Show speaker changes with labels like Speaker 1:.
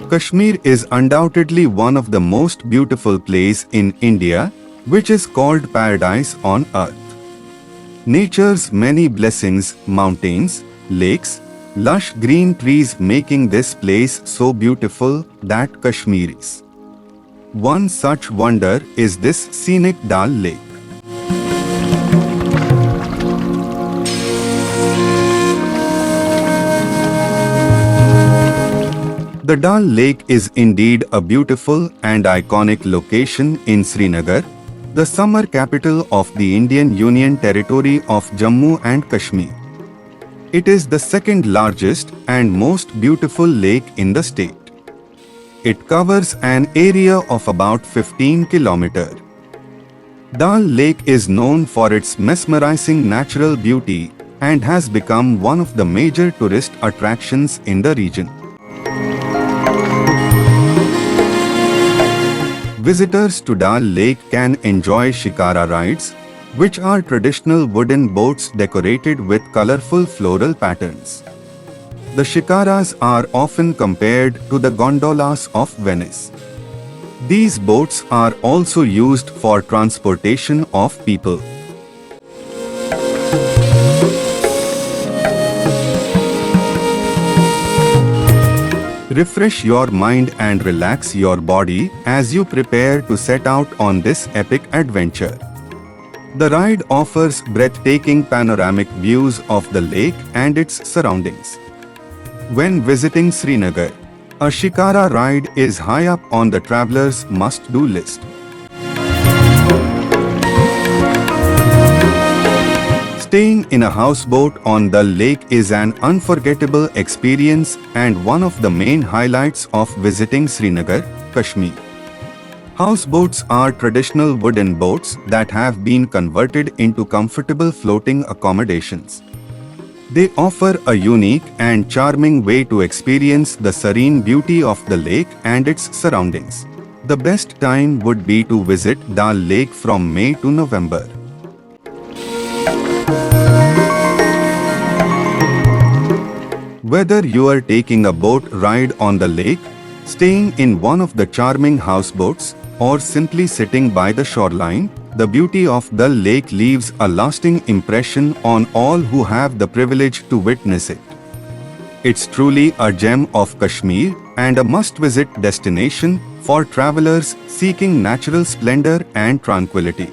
Speaker 1: Kashmir is undoubtedly one of the most beautiful places in India, which is called paradise on earth. Nature's many blessings, mountains, lakes, lush green trees making this place so beautiful that Kashmiris. One such wonder is this scenic Dal Lake. The Dal Lake is indeed a beautiful and iconic location in Srinagar, the summer capital of the Indian Union Territory of Jammu and Kashmir. It is the second largest and most beautiful lake in the state. It covers an area of about 15 km. Dal Lake is known for its mesmerizing natural beauty and has become one of the major tourist attractions in the region. Visitors to Dal Lake can enjoy Shikara rides, which are traditional wooden boats decorated with colorful floral patterns. The Shikaras are often compared to the gondolas of Venice. These boats are also used for transportation of people. Refresh your mind and relax your body as you prepare to set out on this epic adventure. The ride offers breathtaking panoramic views of the lake and its surroundings. When visiting Srinagar, a Shikara ride is high up on the traveler's must-do list. Staying in a houseboat on the lake is an unforgettable experience and one of the main highlights of visiting Srinagar, Kashmir. Houseboats are traditional wooden boats that have been converted into comfortable floating accommodations. They offer a unique and charming way to experience the serene beauty of the lake and its surroundings. The best time would be to visit Dal Lake from May to November. Whether you are taking a boat ride on the lake, staying in one of the charming houseboats, or simply sitting by the shoreline, the beauty of the lake leaves a lasting impression on all who have the privilege to witness it. It's truly a gem of Kashmir and a must-visit destination for travelers seeking natural splendor and tranquility.